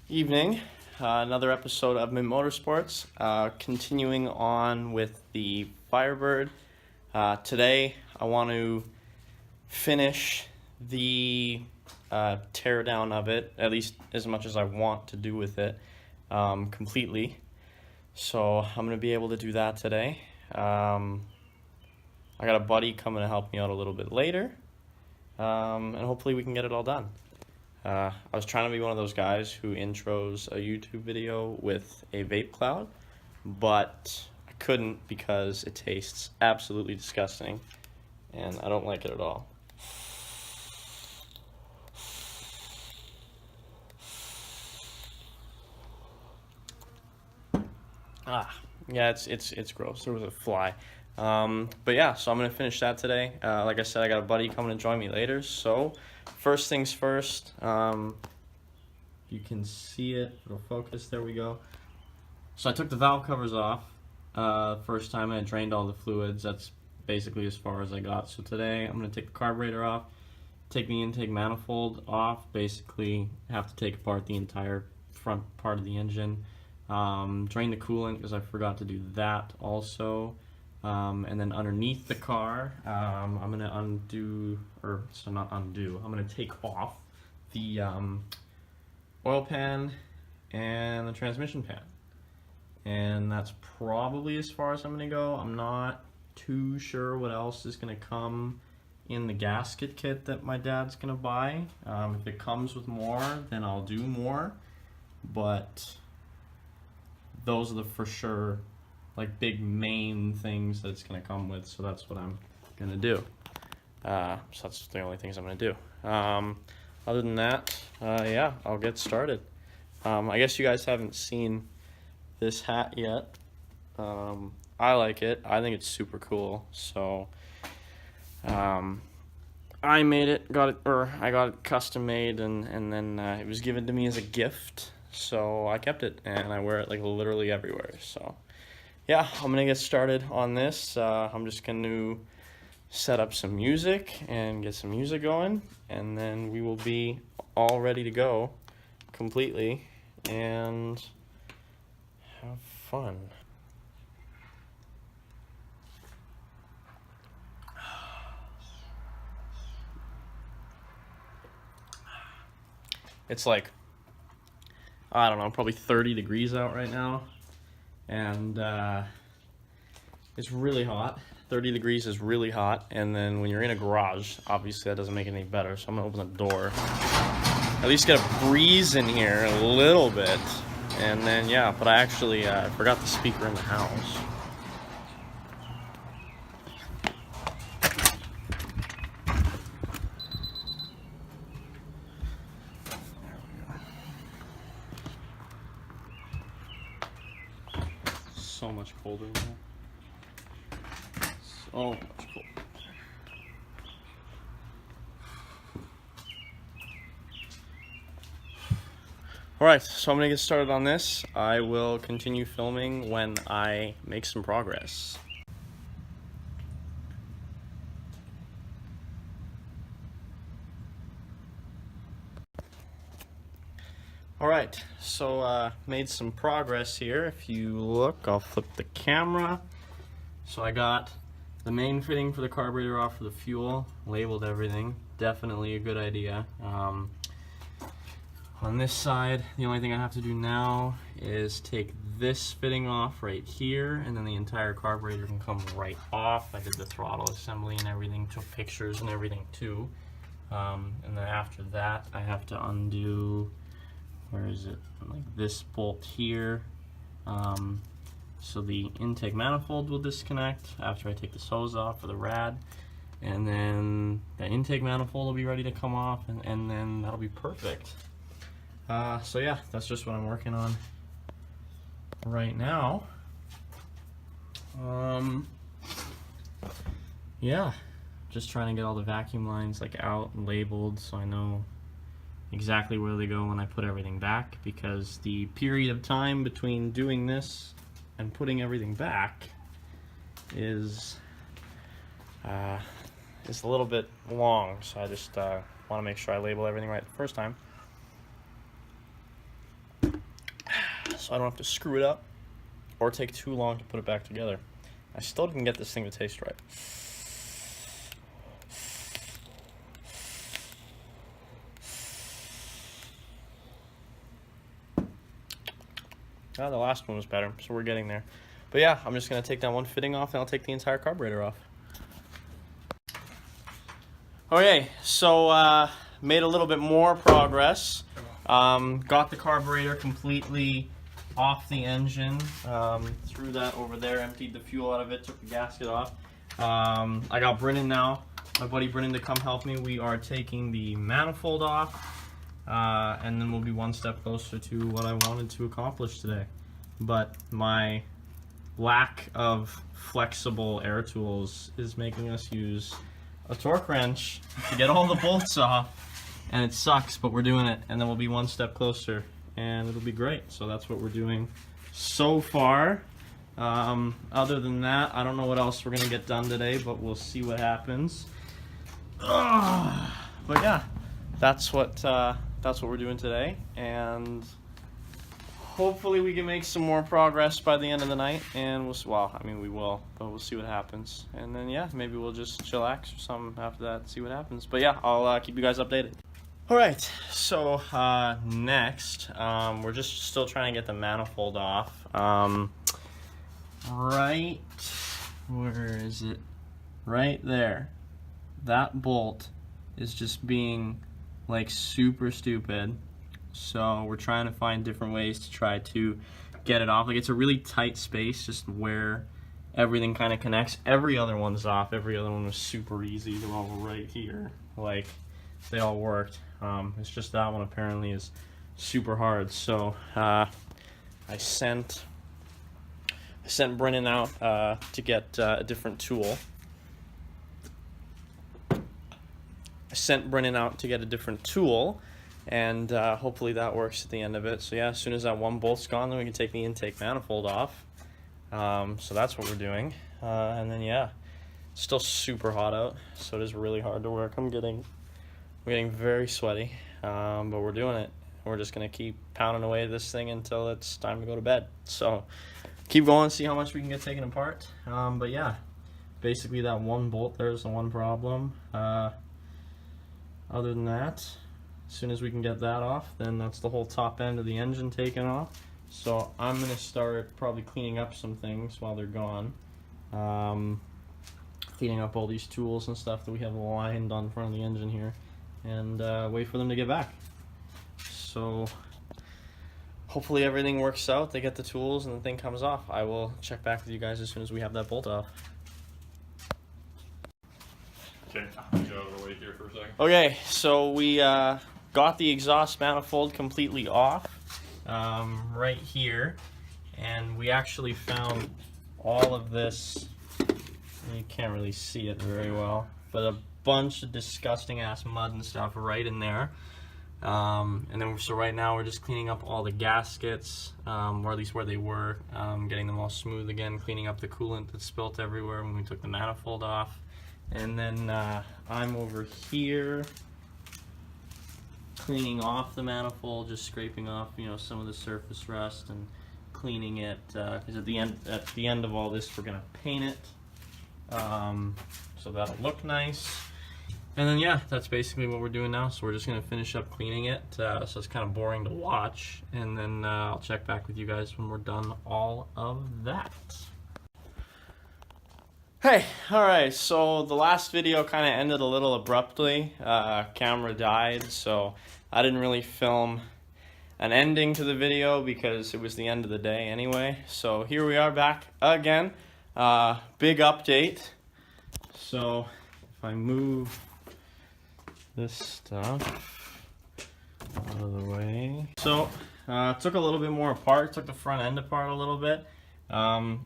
Evening. Another episode of Mid Motorsports. Continuing on with the Firebird. Today, I want to finish the teardown of it, at least as much as I want to do with it, completely. So I'm going to be able to do that today. I got a buddy coming to help me out a little bit later, and hopefully we can get it all done. I was trying to be one of those guys who intros a YouTube video with a vape cloud, but I couldn't because it tastes absolutely disgusting, and I don't like it at all. Yeah, it's gross. There was a fly. But yeah, so I'm gonna finish that today. Like I said, I got a buddy coming to join me later. So first things first. You can see it. It'll focus. There we go. So I took the valve covers off. First time I drained all the fluids. That's basically as far as I got. So today I'm gonna take the carburetor off, take the intake manifold off. Basically, have to take apart the entire front part of the engine. Drain the coolant because I forgot to do that also. And then underneath the car, I'm going to I'm going to take off the oil pan and the transmission pan. And that's probably as far as I'm going to go. I'm not too sure what else is going to come in the gasket kit that my dad's going to buy. If it comes with more, then I'll do more. But those are the for sure like big main things that it's going to come with, so that's what I'm going to do. So that's the only things I'm going to do. Other than that, yeah, I'll get started. I guess you guys haven't seen this hat yet. I like it. I think it's super cool. So I made it, I got it custom made, and then it was given to me as a gift. So I kept it, and I wear it like literally everywhere. So yeah, I'm gonna get started on this. I'm just gonna set up some music and get some music going, and then we will be all ready to go completely and have fun. It's like, I don't know, probably 30 degrees out right now. And it's really hot. 30 degrees is really hot, and then when you're in a garage, obviously that doesn't make it any better, so I'm gonna open the door. At least get a breeze in here a little bit, and then yeah, but I actually forgot the speaker in the house. So much colder in here. So much colder. Alright, so I'm going to get started on this. I will continue filming when I make some progress. Alright, so made some progress here. If you look, I'll flip the camera. So I got the main fitting for the carburetor off for the fuel, labeled everything. Definitely a good idea. On this side, the only thing I have to do now is take this fitting off right here, and then the entire carburetor can come right off. I did the throttle assembly and everything, took pictures and everything too. And then after that, I have to undo, where is it, like this bolt here. So the intake manifold will disconnect after I take this hose off for the rad, and then the intake manifold will be ready to come off, and then that'll be perfect. So yeah, that's just what I'm working on right now. Yeah, just trying to get all the vacuum lines like out and labeled so I know exactly where they go when I put everything back, because the period of time between doing this and putting everything back is a little bit long, so I just want to make sure I label everything right the first time. so I don't have to screw it up or take too long to put it back together. I still didn't get this thing to taste right. The last one was better, so we're getting there. But yeah, I'm just going to take that one fitting off, and I'll take the entire carburetor off. Okay, so made a little bit more progress. Got the carburetor completely off the engine. Threw that over there, emptied the fuel out of it, took the gasket off. I got Brennan now, my buddy Brennan, to come help me. We are taking the manifold off. And then we'll be one step closer to what I wanted to accomplish today. But my lack of flexible air tools is making us use a torque wrench to get all the bolts off, and it sucks, but we're doing it, and then we'll be one step closer, and it'll be great. So that's what we're doing so far. Other than that, I don't know what else we're gonna get done today, but we'll see what happens. But yeah, that's what we're doing today, and hopefully we can make some more progress by the end of the night, and we will, but we'll see what happens. And then yeah, maybe we'll just chillax or something after that, see what happens. But yeah, I'll keep you guys updated. Alright, so next, we're just still trying to get the manifold off. Right, where is it? Right there. That bolt is just being like super stupid, so we're trying to find different ways to try to get it off. Like, it's a really tight space just where everything kind of connects. Every other one's off. Every other one was super easy. They're all right here, like they all worked. It's just that one apparently is super hard. So I sent Brennan out to get a different tool. And hopefully that works at the end of it. So yeah, as soon as that one bolt's gone, then we can take the intake manifold off. So that's what we're doing. And then yeah, it's still super hot out, so it is really hard to work. I'm getting very sweaty, but we're doing it. We're just gonna keep pounding away at this thing until it's time to go to bed. So keep going, see how much we can get taken apart. But yeah, basically that one bolt there is the one problem. Other than that, as soon as we can get that off, then that's the whole top end of the engine taken off. So I'm going to start probably cleaning up some things while they're gone. Cleaning up all these tools and stuff that we have lined on front of the engine here, and wait for them to get back. So hopefully everything works out, they get the tools and the thing comes off. I will check back with you guys as soon as we have that bolt off. Okay, I'll go over here for a second. Okay, so we got the exhaust manifold completely off right here, and we actually found all of this. You can't really see it very well, but a bunch of disgusting ass mud and stuff right in there. And then so right now we're just cleaning up all the gaskets, or at least where they were, getting them all smooth again, cleaning up the coolant that spilt everywhere when we took the manifold off. And then I'm over here cleaning off the manifold, just scraping off, some of the surface rust and cleaning it. Because at the end of all this, we're gonna paint it, so that'll look nice. And then yeah, that's basically what we're doing now. So we're just gonna finish up cleaning it. So it's kind of boring to watch, and then I'll check back with you guys when we're done all of that. Hey, alright, so the last video kind of ended a little abruptly. Camera died, so I didn't really film an ending to the video because it was the end of the day anyway. So here we are back again. Big update. So if I move this stuff out of the way. So took a little bit more apart, took the front end apart a little bit.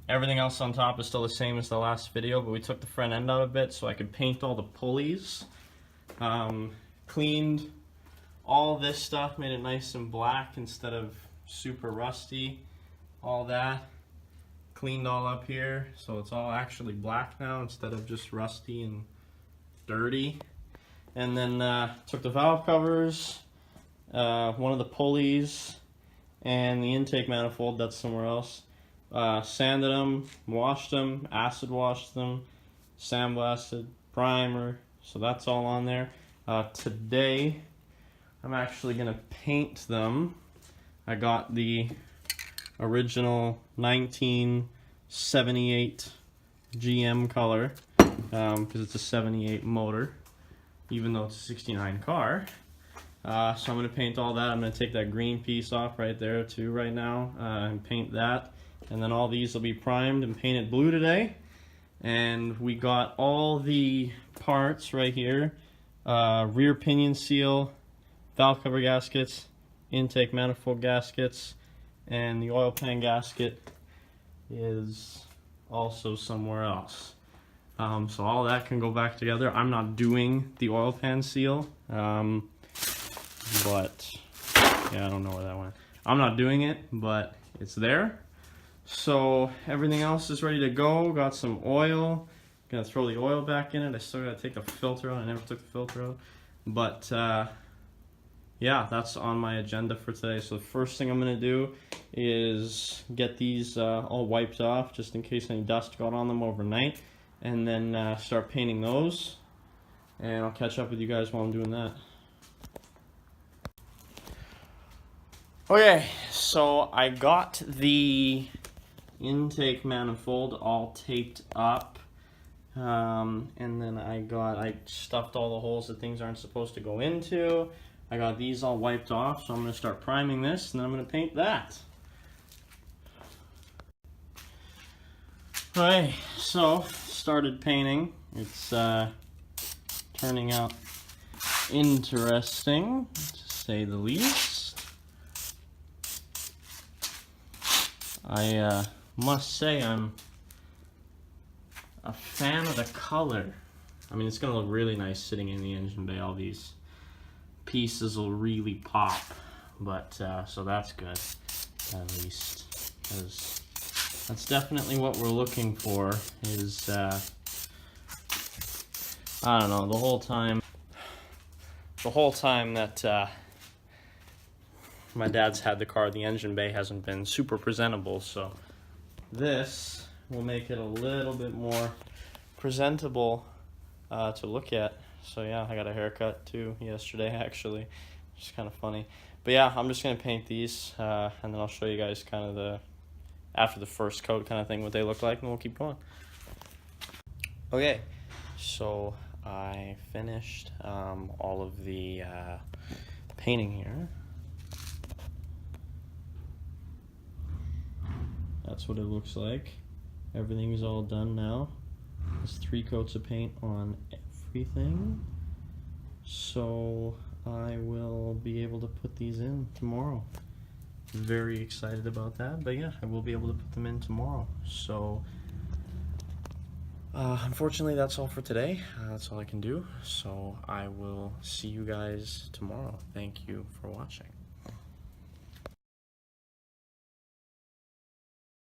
Everything else on top is still the same as the last video, but we took the front end out a bit so I could paint all the pulleys. Cleaned all this stuff, made it nice and black instead of super rusty. All that. Cleaned all up here, so it's all actually black now instead of just rusty and dirty. And then took the valve covers, one of the pulleys, and the intake manifold, that's somewhere else. Sanded them, washed them, acid washed them, sandblasted, primer, so that's all on there. Today, I'm actually going to paint them. I got the original 1978 GM color because it's a 78 motor, even though it's a 69 car. So I'm going to paint all that. I'm going to take that green piece off right there too right now and paint that. And then all these will be primed and painted blue today. And we got all the parts right here. Rear pinion seal, valve cover gaskets, intake manifold gaskets, and the oil pan gasket is also somewhere else. So all that can go back together. I'm not doing the oil pan seal, but yeah, I don't know where that went. I'm not doing it, but it's there. So everything else is ready to go. Got some oil. Gonna throw the oil back in it. I still gotta take the filter out. I never took the filter out. But yeah, that's on my agenda for today. So the first thing I'm gonna do is get these all wiped off, just in case any dust got on them overnight, and then start painting those. And I'll catch up with you guys while I'm doing that. Okay, so I got the intake manifold all taped up, and then I stuffed all the holes that things aren't supposed to go into. I got these all wiped off, so I'm going to start priming this, and then I'm going to paint that. Alright, so started painting. It's turning out interesting, to say the least. I must say I'm a fan of the color. I mean, it's gonna look really nice sitting in the engine bay. All these pieces will really pop, but so that's good, at least, because that's definitely what we're looking for. Is I don't know, the whole time that my dad's had the car, the engine bay hasn't been super presentable, so this will make it a little bit more presentable to look at. So yeah, I got a haircut too yesterday, actually, which is kind of funny. But yeah, I'm just gonna paint these, and then I'll show you guys kind of the after the first coat kind of thing what they look like, and we'll keep going. Okay, so I finished all of the painting here. That's what it looks like. Everything's all done now. There's 3 coats of paint on everything. So I will be able to put these in tomorrow. Very excited about that, but yeah, I will be able to put them in tomorrow. So unfortunately, that's all for today. That's all I can do. So I will see you guys tomorrow. Thank you for watching.